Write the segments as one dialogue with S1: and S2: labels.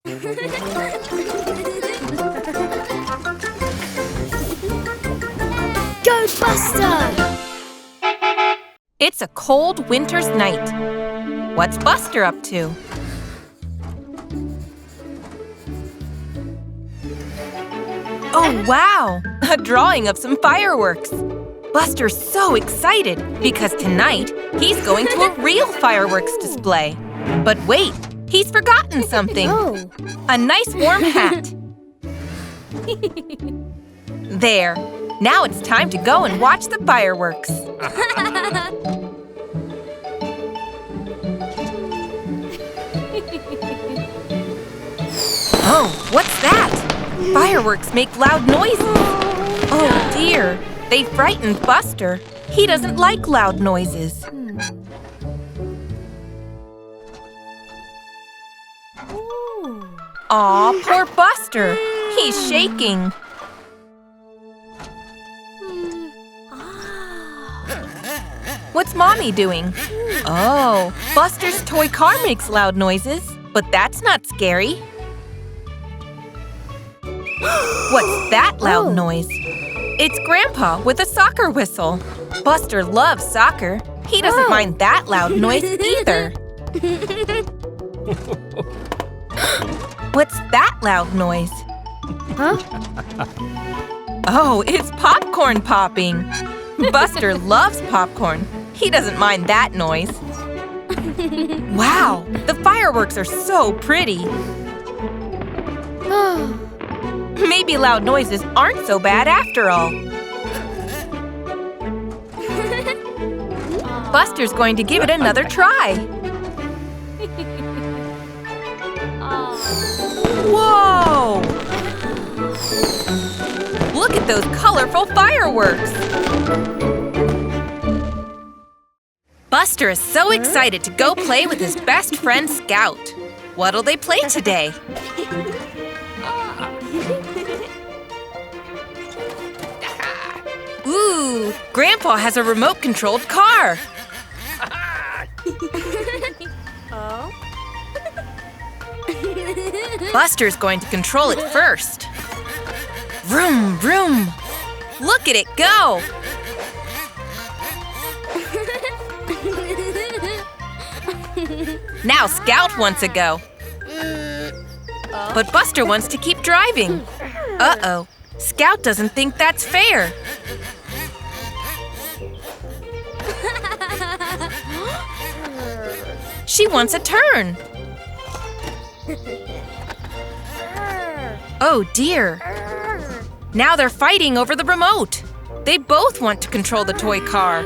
S1: Go, Buster!
S2: It's a cold winter's night. What's Buster up to? Oh, wow! A drawing of some fireworks. Buster's so excited because tonight he's going to a real fireworks display. But wait, he's forgotten something.
S1: Oh.
S2: A nice warm hat. There. Now it's time to go and watch the fireworks. Oh, what's that? Fireworks make loud noises. Oh dear, they frightened Buster. He doesn't like loud noises. Aw, poor Buster. He's shaking. What's Mommy doing? Oh, Buster's toy car makes loud noises, but that's not scary. What's that loud noise? It's Grandpa with a soccer whistle. Buster loves soccer. He doesn't mind that loud noise either. What's that loud noise?
S1: Huh?
S2: Oh, it's popcorn popping. Buster loves popcorn. He doesn't mind that noise. Wow, the fireworks are so pretty. Maybe loud noises aren't so bad after all. Buster's going to give it another try. Whoa! Look at those colorful fireworks! Buster is so excited to go play with his best friend Scout. What'll they play today? Ooh, Grandpa has a remote-controlled car. Buster's going to control it first. Vroom, vroom. Look at it go. Now Scout wants to go. But Buster wants to keep driving. Uh-oh, Scout doesn't think that's fair. She wants a turn. Oh dear. Now they're fighting over the remote. They both want to control the toy car.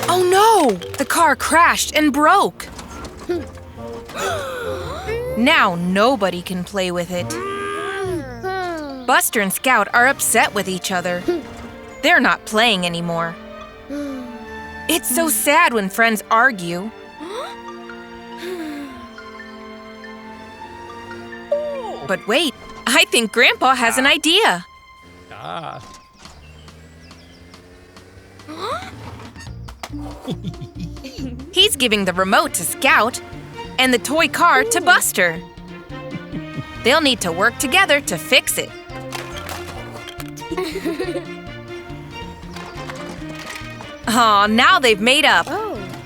S2: Oh no! The car crashed and broke. Now nobody can play with it. Buster and Scout are upset with each other. They're not playing anymore. It's so sad when friends argue. But wait, I think Grandpa has an idea. He's giving the remote to Scout and the toy car to Buster. They'll need to work together to fix it. Aw, now they've made up.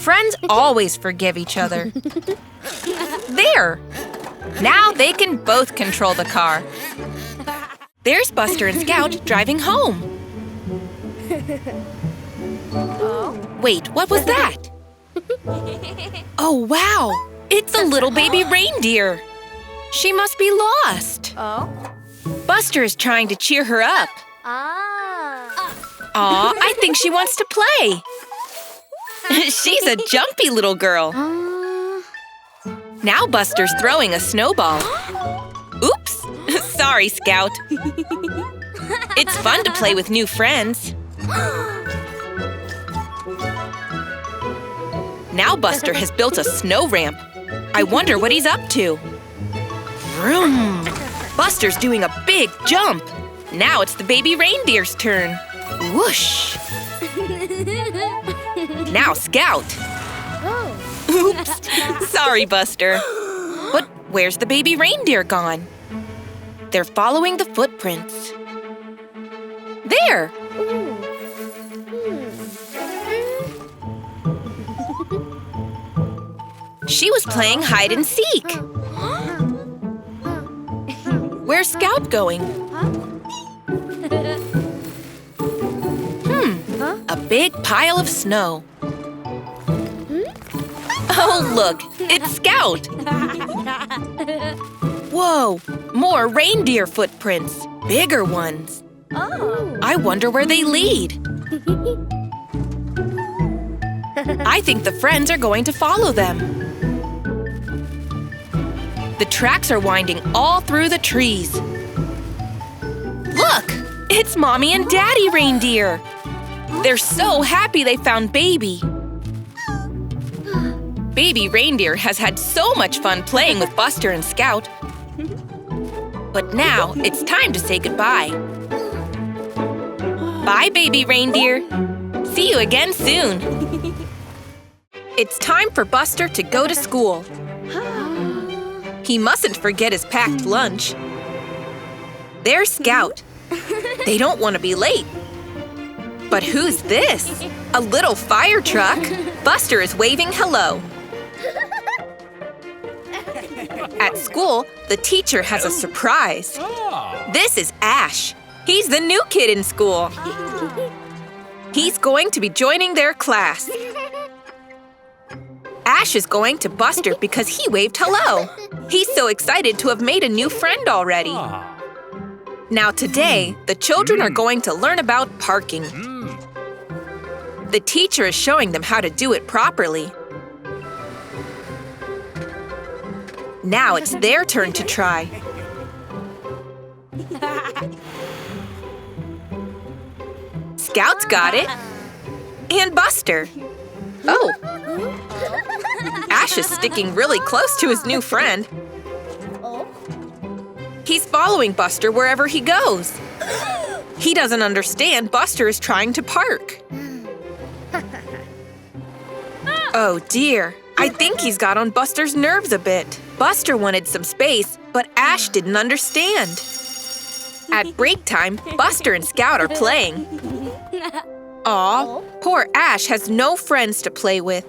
S2: Friends always forgive each other. There! Now they can both control the car. There's Buster and Scout driving home. Wait, what was that? Oh, wow! It's a little baby reindeer. She must be lost. Buster is trying to cheer her up. Aw, I think she wants to play. She's a jumpy little girl. Now Buster's throwing a snowball. Oops! Sorry, Scout. It's fun to play with new friends. Now Buster has built a snow ramp. I wonder what he's up to. Vroom! Buster's doing a big jump. Now it's the baby reindeer's turn. Whoosh! Now Scout! Oops! Sorry, Buster. But where's the baby reindeer gone? They're following the footprints. There! She was playing hide and seek. Where's Scout going? A big pile of snow. Oh, look, it's Scout. Whoa, more reindeer footprints, bigger ones. I wonder where they lead. I think the friends are going to follow them. The tracks are winding all through the trees. Look, it's Mommy and Daddy Reindeer. They're so happy they found Baby. Baby Reindeer has had so much fun playing with Buster and Scout. But now it's time to say goodbye. Bye, Baby Reindeer. See you again soon. It's time for Buster to go to school. He mustn't forget his packed lunch. There's Scout. They don't want to be late. But who's this? A little fire truck? Buster is waving hello. At school, the teacher has a surprise. This is Ash. He's the new kid in school. He's going to be joining their class. Ash is going to Buster because he waved hello. He's so excited to have made a new friend already. Now today, the children are going to learn about parking. The teacher is showing them how to do it properly. Now it's their turn to try. Scout's got it. And Buster. Oh. Ash is sticking really close to his new friend. He's following Buster wherever he goes. He doesn't understand Buster is trying to park. Oh dear, I think he's got on Buster's nerves a bit. Buster wanted some space, but Ash didn't understand. At break time, Buster and Scout are playing. Aw, poor Ash has no friends to play with.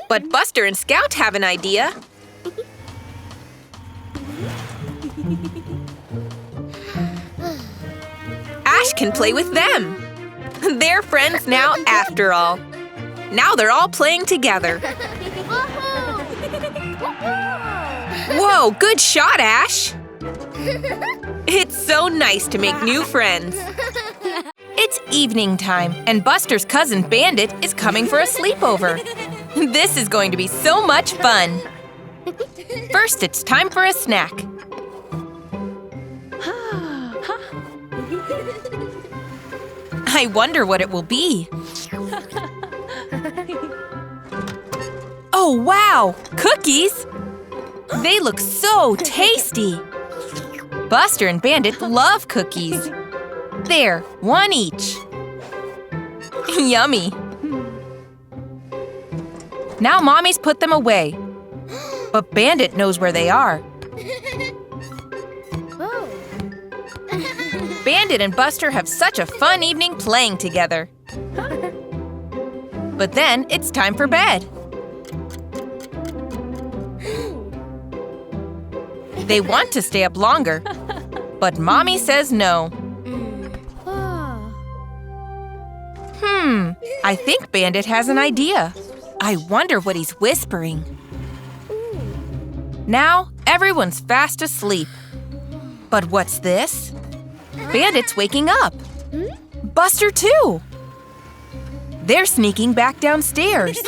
S2: But Buster and Scout have an idea. Ash can play with them. They're friends now after all. Now they're all playing together. Whoa, good shot, Ash! It's so nice to make new friends. It's evening time, and Buster's cousin Bandit is coming for a sleepover. This is going to be so much fun. First, it's time for a snack. I wonder what it will be. Oh, wow! Cookies! They look so tasty! Buster and Bandit love cookies. There, one each. Yummy! Now Mommy's put them away. But Bandit knows where they are. Bandit and Buster have such a fun evening playing together. But then it's time for bed. They want to stay up longer, but Mommy says no. I think Bandit has an idea. I wonder what he's whispering. Now, everyone's fast asleep. But what's this? Bandit's waking up. Buster, too. They're sneaking back downstairs.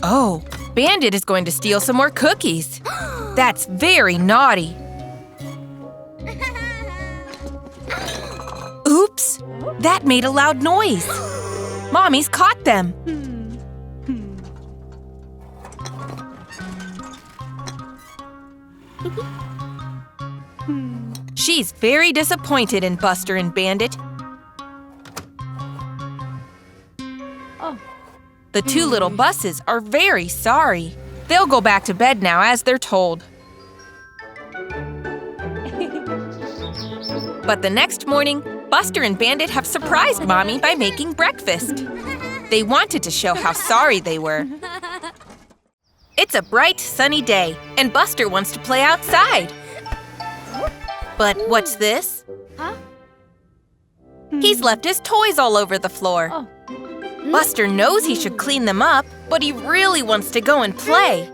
S2: Oh, Bandit is going to steal some more cookies. That's very naughty. Oops, that made a loud noise. Mommy's caught them. He's very disappointed in Buster and Bandit. The two little buses are very sorry. They'll go back to bed now as they're told. But the next morning, Buster and Bandit have surprised Mommy by making breakfast. They wanted to show how sorry they were. It's a bright, sunny day, and Buster wants to play outside. But what's this? He's left his toys all over the floor. Buster knows he should clean them up, but he really wants to go and play.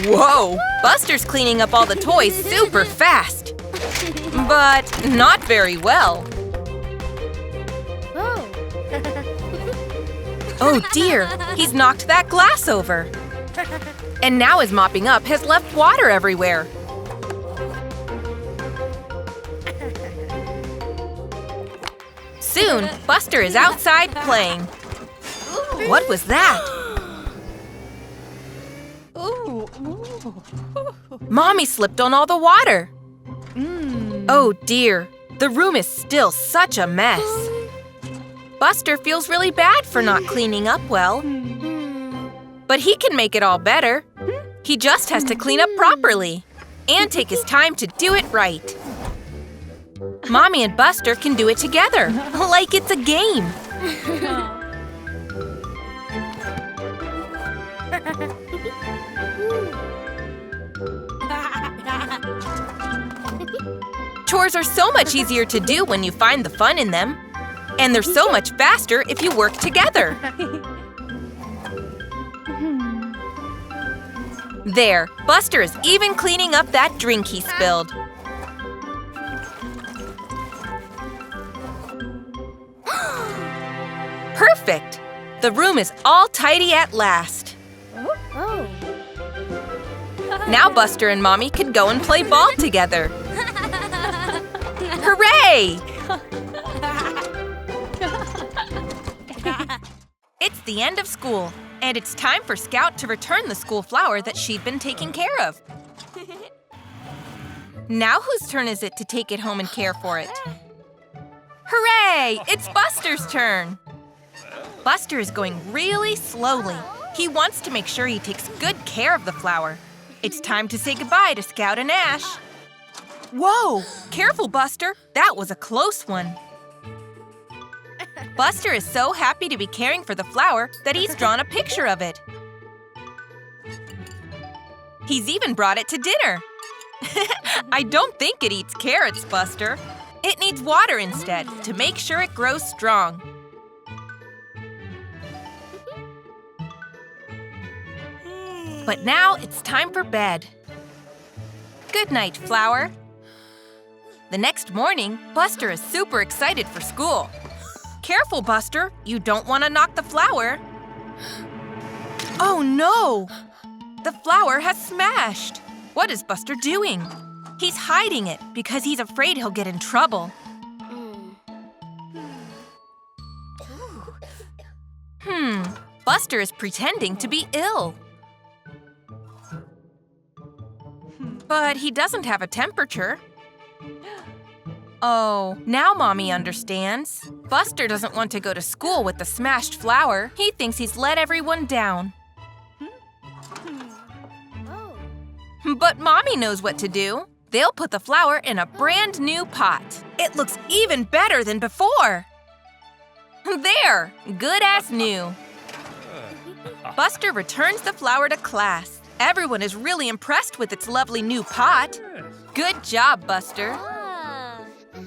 S2: Whoa! Buster's cleaning up all the toys super fast. But not very well. Oh dear, he's knocked that glass over. And now his mopping up has left water everywhere. Soon, Buster is outside playing. What was that? Mommy slipped on all the water. Oh dear, the room is still such a mess. Buster feels really bad for not cleaning up well. But he can make it all better. He just has to clean up properly and take his time to do it right. Mommy and Buster can do it together, like it's a game. Chores are so much easier to do when you find the fun in them. And they're so much faster if you work together. There, Buster is even cleaning up that drink he spilled. Perfect! The room is all tidy at last. Now Buster and Mommy can go and play ball together. Hooray! It's the end of school, and it's time for Scout to return the school flower that she'd been taking care of. Now whose turn is it to take it home and care for it? Hooray! It's Buster's turn! Buster is going really slowly. He wants to make sure he takes good care of the flower. It's time to say goodbye to Scout and Ash. Whoa! Careful, Buster! That was a close one. Buster is so happy to be caring for the flower that he's drawn a picture of it. He's even brought it to dinner. I don't think it eats carrots, Buster. It needs water instead to make sure it grows strong. But now it's time for bed. Good night, flower. The next morning, Buster is super excited for school. Careful, Buster. You don't want to knock the flower. Oh no! The flower has smashed. What is Buster doing? He's hiding it because he's afraid he'll get in trouble. Buster is pretending to be ill. But he doesn't have a temperature. Oh, now Mommy understands. Buster doesn't want to go to school with the smashed flower. He thinks he's let everyone down. But Mommy knows what to do. They'll put the flower in a brand new pot. It looks even better than before. There, good as new. Buster returns the flower to class. Everyone is really impressed with its lovely new pot. Good job, Buster.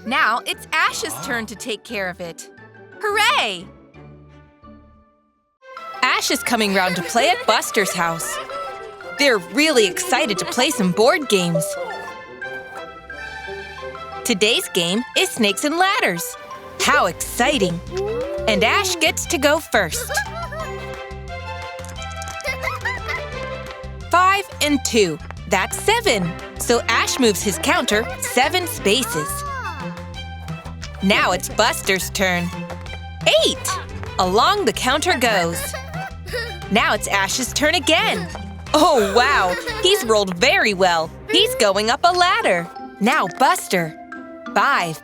S2: Now it's Ash's turn to take care of it. Hooray! Ash is coming round to play at Buster's house. They're really excited to play some board games. Today's game is Snakes and Ladders. How exciting! And Ash gets to go first. 5 and 2. That's 7. So Ash moves his counter 7 spaces. Now it's Buster's turn. 8. Along the counter goes. Now it's Ash's turn again. Oh, wow! He's rolled very well. He's going up a ladder. Now Buster. 5.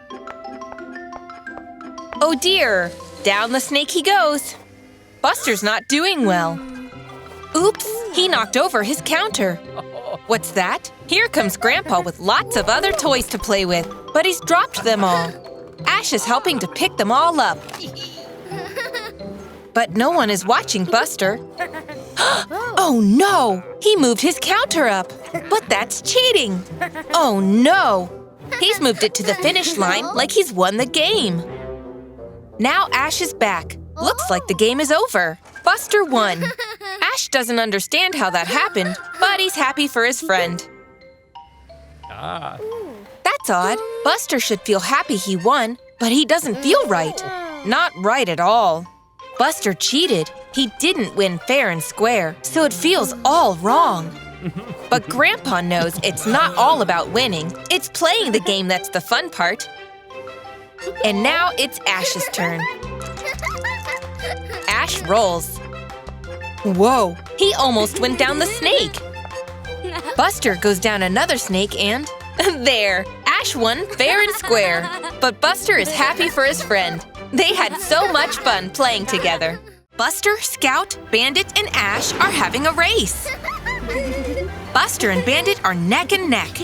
S2: Oh dear! Down the snake he goes. Buster's not doing well. Oops! He knocked over his counter. What's that? Here comes Grandpa with lots of other toys to play with, but he's dropped them all. Ash is helping to pick them all up. But no one is watching Buster. Oh no! He moved his counter up. But that's cheating. Oh no! He's moved it to the finish line like he's won the game. Now Ash is back. Looks like the game is over. Buster won. Ash doesn't understand how that happened, but he's happy for his friend. That's odd. Buster should feel happy he won, but he doesn't feel right. Not right at all. Buster cheated. He didn't win fair and square, so it feels all wrong. But Grandpa knows it's not all about winning. It's playing the game that's the fun part. And now it's Ash's turn. Ash rolls. Whoa, he almost went down the snake. Buster goes down another snake and… there! Ash won fair and square. But Buster is happy for his friend. They had so much fun playing together. Buster, Scout, Bandit, and Ash are having a race. Buster and Bandit are neck and neck.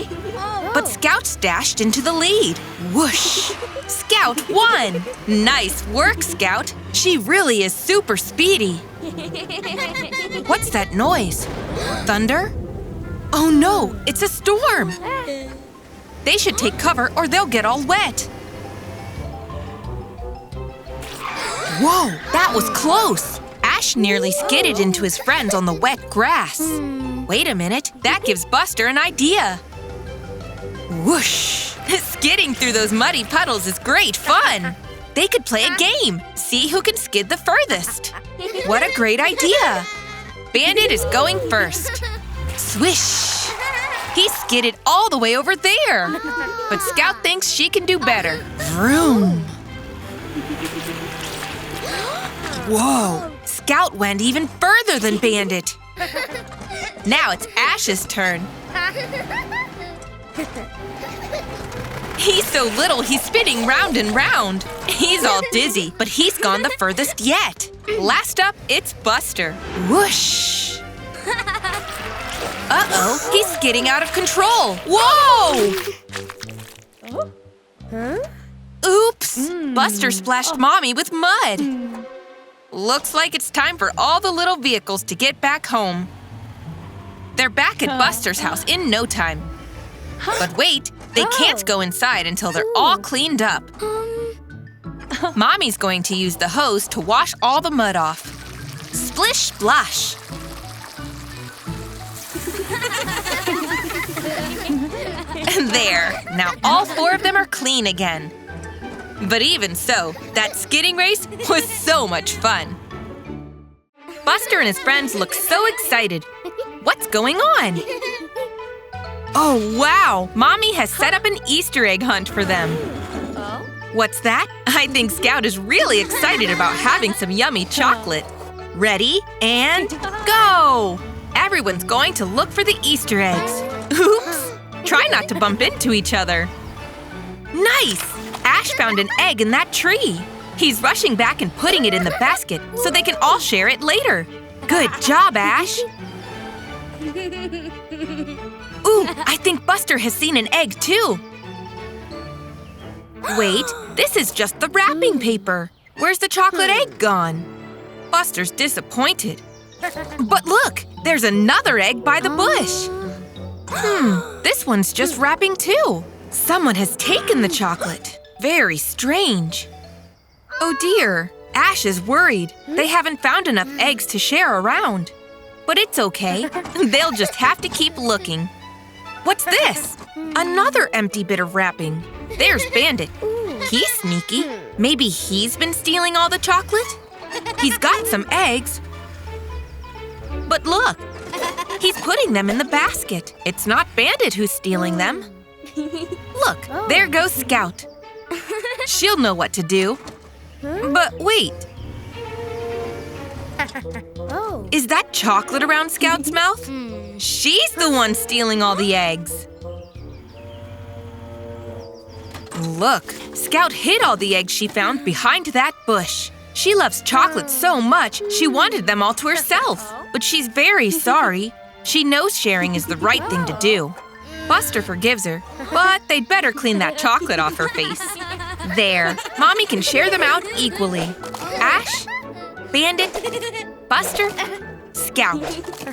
S2: But Scout dashed into the lead. Whoosh! Scout won! Nice work, Scout. She really is super speedy. What's that noise? Thunder? Oh no, it's a storm! They should take cover or they'll get all wet. Whoa, that was close! Ash nearly skidded into his friends on the wet grass. Wait a minute, that gives Buster an idea. Whoosh! Skidding through those muddy puddles is great fun! They could play a game, see who can skid the furthest. What a great idea! Bandit is going first. Swish! He skidded all the way over there. But Scout thinks she can do better. Vroom! Whoa! Scout went even further than Bandit. Now it's Ash's turn. He's so little, he's spinning round and round. He's all dizzy, but he's gone the furthest yet. Last up, it's Buster. Whoosh! Uh-oh, he's skidding out of control. Whoa! Oops! Buster splashed Mommy with mud. Looks like it's time for all the little vehicles to get back home. They're back at Buster's house in no time. But wait, they can't go inside until they're all cleaned up. Mommy's going to use the hose to wash all the mud off. Splish splash! There, now all 4 of them are clean again. But even so, that skidding race was so much fun. Buster and his friends look so excited. What's going on? Oh, wow! Mommy has set up an Easter egg hunt for them. What's that? I think Scout is really excited about having some yummy chocolate. Ready, and go! Everyone's going to look for the Easter eggs. Oops! Try not to bump into each other. Nice! Ash found an egg in that tree. He's rushing back and putting it in the basket so they can all share it later. Good job, Ash! Ooh, I think Buster has seen an egg, too. Wait, this is just the wrapping paper. Where's the chocolate egg gone? Buster's disappointed. But look, there's another egg by the bush. This one's just wrapping, too. Someone has taken the chocolate. Very strange. Oh dear, Ash is worried. They haven't found enough eggs to share around. But it's okay. They'll just have to keep looking. What's this? Another empty bit of wrapping. There's Bandit. He's sneaky. Maybe he's been stealing all the chocolate? He's got some eggs. But look, he's putting them in the basket. It's not Bandit who's stealing them. Look, there goes Scout. She'll know what to do. But wait. Is that chocolate around Scout's mouth? She's the one stealing all the eggs. Look, Scout hid all the eggs she found behind that bush. She loves chocolate so much, she wanted them all to herself. But she's very sorry. She knows sharing is the right thing to do. Buster forgives her, but they'd better clean that chocolate off her face. There, Mommy can share them out equally. Ash, Bandit, Buster, Scout.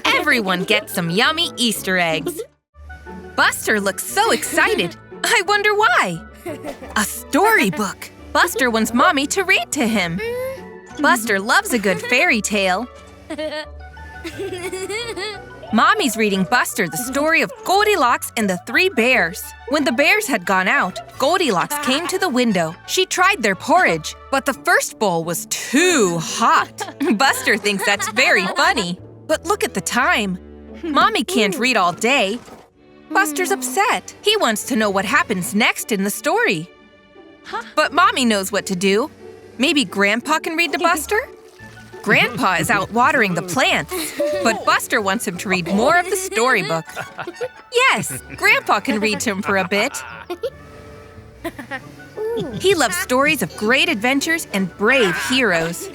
S2: Everyone gets some yummy Easter eggs. Buster looks so excited. I wonder why. A storybook. Buster wants Mommy to read to him. Buster loves a good fairy tale. Mommy's reading Buster the story of Goldilocks and the 3 bears. When the bears had gone out, Goldilocks came to the window. She tried their porridge, but the first bowl was too hot. Buster thinks that's very funny. But look at the time. Mommy can't read all day. Buster's upset. He wants to know what happens next in the story. But Mommy knows what to do. Maybe Grandpa can read to Buster? Grandpa is out watering the plants, but Buster wants him to read more of the storybook. Yes, Grandpa can read to him for a bit. He loves stories of great adventures and brave heroes.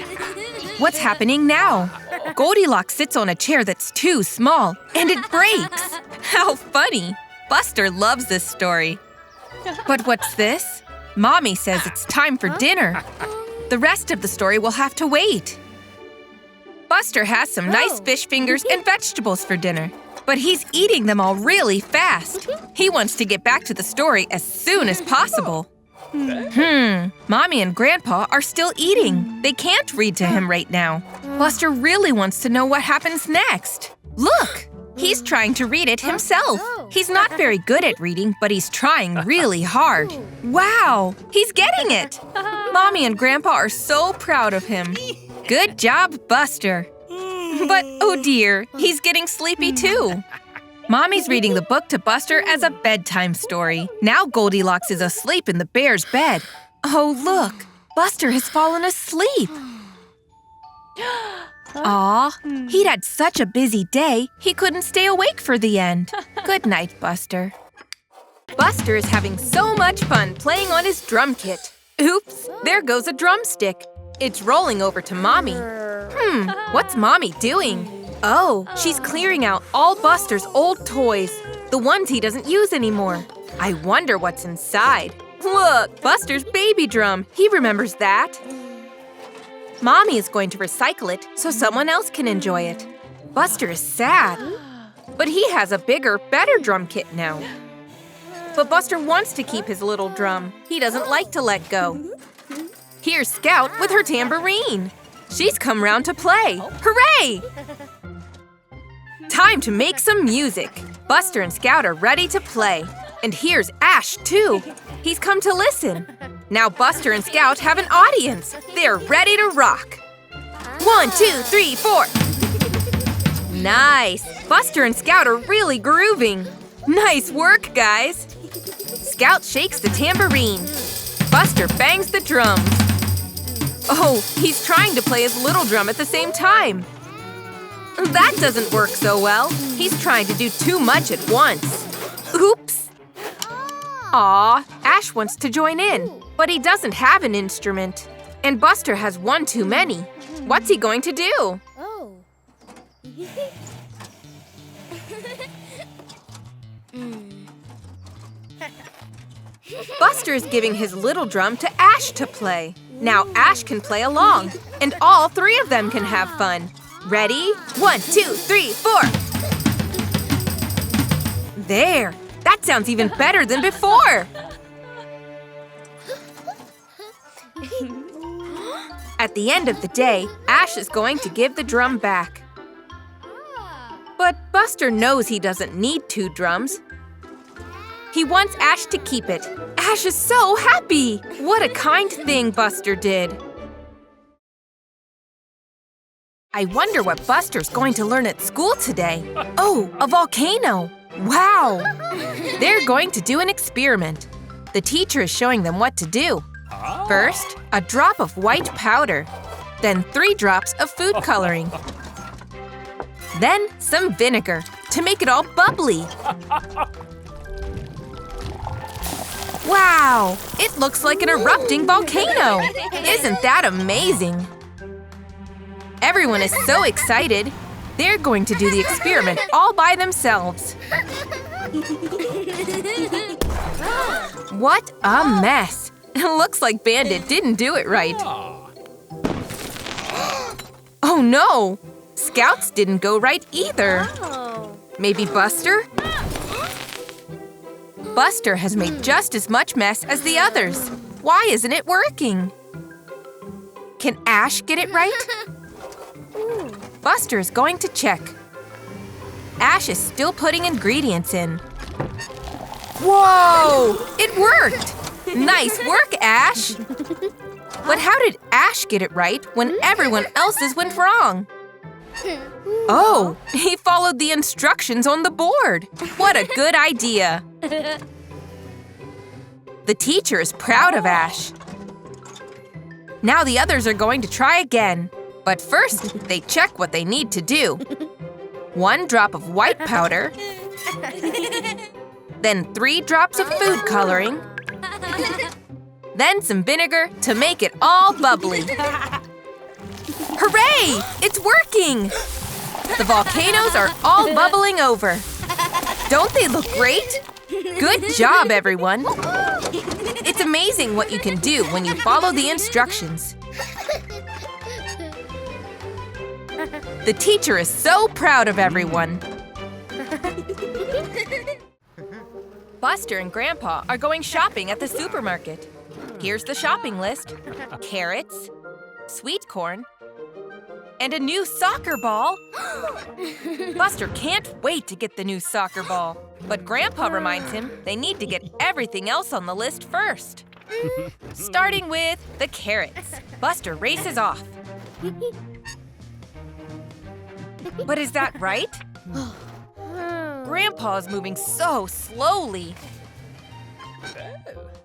S2: What's happening now? Goldilocks sits on a chair that's too small, and it breaks. How funny! Buster loves this story. But what's this? Mommy says it's time for dinner. The rest of the story will have to wait. Buster has some nice fish fingers and vegetables for dinner, but he's eating them all really fast. He wants to get back to the story as soon as possible. Mommy and Grandpa are still eating. They can't read to him right now. Buster really wants to know what happens next. Look! He's trying to read it himself. He's not very good at reading, but he's trying really hard. Wow! He's getting it! Mommy and Grandpa are so proud of him. Good job, Buster. But oh dear, he's getting sleepy too. Mommy's reading the book to Buster as a bedtime story. Now Goldilocks is asleep in the bear's bed. Oh look, Buster has fallen asleep. Aw, he'd had such a busy day, he couldn't stay awake for the end. Good night, Buster. Buster is having so much fun playing on his drum kit. Oops, there goes a drumstick. It's rolling over to Mommy. What's Mommy doing? Oh, she's clearing out all Buster's old toys, the ones he doesn't use anymore. I wonder what's inside. Look, Buster's baby drum. He remembers that. Mommy is going to recycle it so someone else can enjoy it. Buster is sad, but he has a bigger, better drum kit now. But Buster wants to keep his little drum. He doesn't like to let go. Here's Scout with her tambourine. She's come round to play. Hooray! Time to make some music. Buster and Scout are ready to play. And here's Ash, too. He's come to listen. Now Buster and Scout have an audience. They're ready to rock. 1, 2, 3, 4. Nice. Buster and Scout are really grooving. Nice work, guys. Scout shakes the tambourine. Buster bangs the drums. Oh, he's trying to play his little drum at the same time. That doesn't work so well. He's trying to do too much at once. Oops. Aw, Ash wants to join in, but he doesn't have an instrument. And Buster has one too many. What's he going to do?
S1: Oh.
S2: Buster is giving his little drum to Ash to play. Now Ash can play along, and all 3 of them can have fun. Ready? 1, 2, 3, 4. There! That sounds even better than before! At the end of the day, Ash is going to give the drum back. But Buster knows he doesn't need 2 drums. He wants Ash to keep it. Ash is so happy! What a kind thing Buster did. I wonder what Buster's going to learn at school today. Oh, a volcano! Wow! They're going to do an experiment. The teacher is showing them what to do. First, a drop of white powder. Then 3 drops of food coloring. Then some vinegar. to make it all bubbly. Wow! It looks like an erupting volcano! Isn't that amazing? Everyone is so excited. They're going to do the experiment all by themselves. What a mess! It looks like Bandit didn't do it right. Oh no! Scouts didn't go right either. Maybe Buster? Buster has made just as much mess as the others. Why isn't it working? Can Ash get it right? Buster is going to check. Ash is still putting ingredients in. Whoa! It worked! Nice work, Ash! But how did Ash get it right when everyone else's went wrong? Oh, he followed the instructions on the board. What a good idea. The teacher is proud of Ash. Now the others are going to try again. But first, they check what they need to do. 1 drop of white powder. Then 3 drops of food coloring. Then some vinegar to make it all bubbly. Hooray! It's working! The volcanoes are all bubbling over. Don't they look great? Good job, everyone. It's amazing what you can do when you follow the instructions. The teacher is so proud of everyone. Buster and Grandpa are going shopping at the supermarket. Here's the shopping list. Carrots, sweet corn, and a new soccer ball. Buster can't wait to get the new soccer ball. But Grandpa reminds him they need to get everything else on the list first. Starting with the carrots. Buster races off. But is that right? Grandpa is moving so slowly.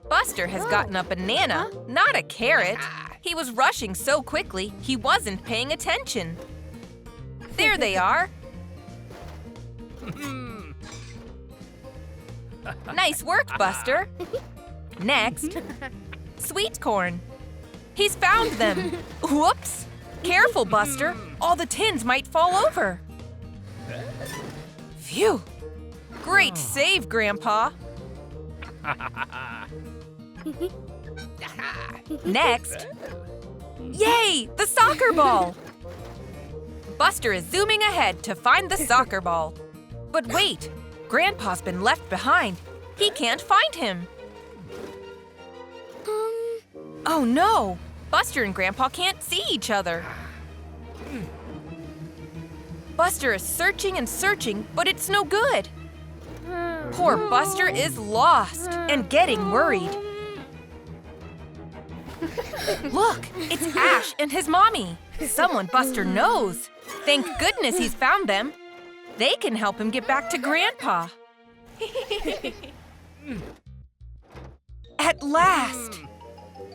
S2: Buster has gotten a banana, not a carrot. He was rushing so quickly, he wasn't paying attention. There they are. Nice work, Buster. Next, sweet corn. He's found them. Whoops! Careful, Buster. All the tins might fall over. Phew! Great save, Grandpa. Next. Yay! The soccer ball! Buster is zooming ahead to find the soccer ball. But wait! Grandpa's been left behind. He can't find him. Oh no! Buster and Grandpa can't see each other. Buster is searching and searching, but it's no good. Poor Buster is lost and getting worried. Look, it's Ash and his mommy. Someone Buster knows. Thank goodness he's found them. They can help him get back to Grandpa. At last!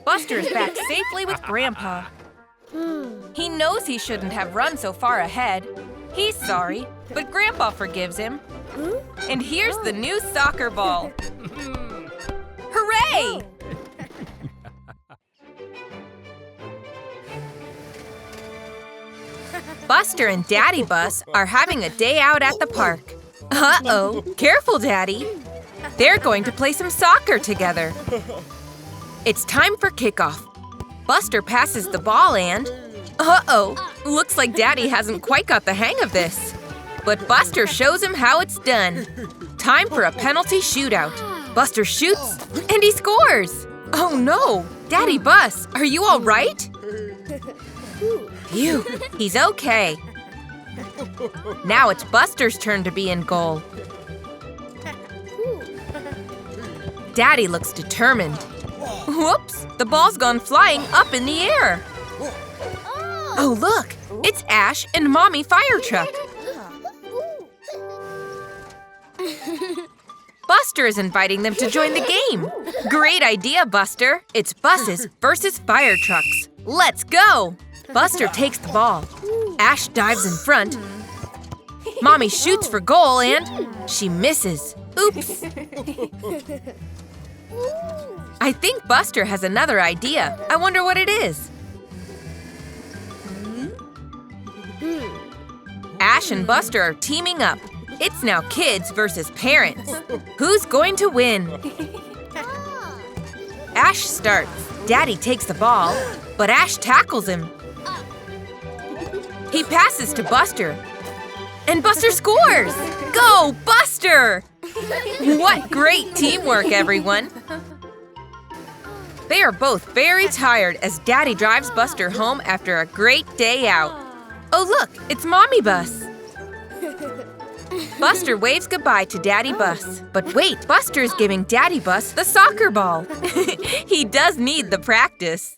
S2: Buster is back safely with Grandpa. He knows he shouldn't have run so far ahead. He's sorry, but Grandpa forgives him. And here's the new soccer ball. Hooray! Buster and Daddy Bus are having a day out at the park. Uh-oh, careful, Daddy. They're going to play some soccer together. It's time for kickoff. Buster passes the ball and… Uh-oh, looks like Daddy hasn't quite got the hang of this. But Buster shows him how it's done. Time for a penalty shootout. Buster shoots, and he scores! Oh no! Daddy Bus, are you all right? Phew, he's okay. Now it's Buster's turn to be in goal. Daddy looks determined. Whoops, the ball's gone flying up in the air. Oh look, it's Ash and Mommy Firetruck. Buster is inviting them to join the game. Great idea, Buster. It's buses versus 'Let's go! Buster takes the ball. Ash dives in front. Mommy shoots for goal and she misses. Oops. I think Buster has another idea. I wonder what it is. Ash and Buster are teaming up. It's now kids versus parents. Who's going to win? Ash starts. Daddy takes the ball, but Ash tackles him. He passes to Buster. And Buster scores! Go, Buster! What great teamwork, everyone! They are both very tired as Daddy drives Buster home after a great day out. Oh look, it's Mommy Bus. Buster waves goodbye to Daddy Bus. But wait, Buster's giving Daddy Bus the soccer ball. He does need the practice.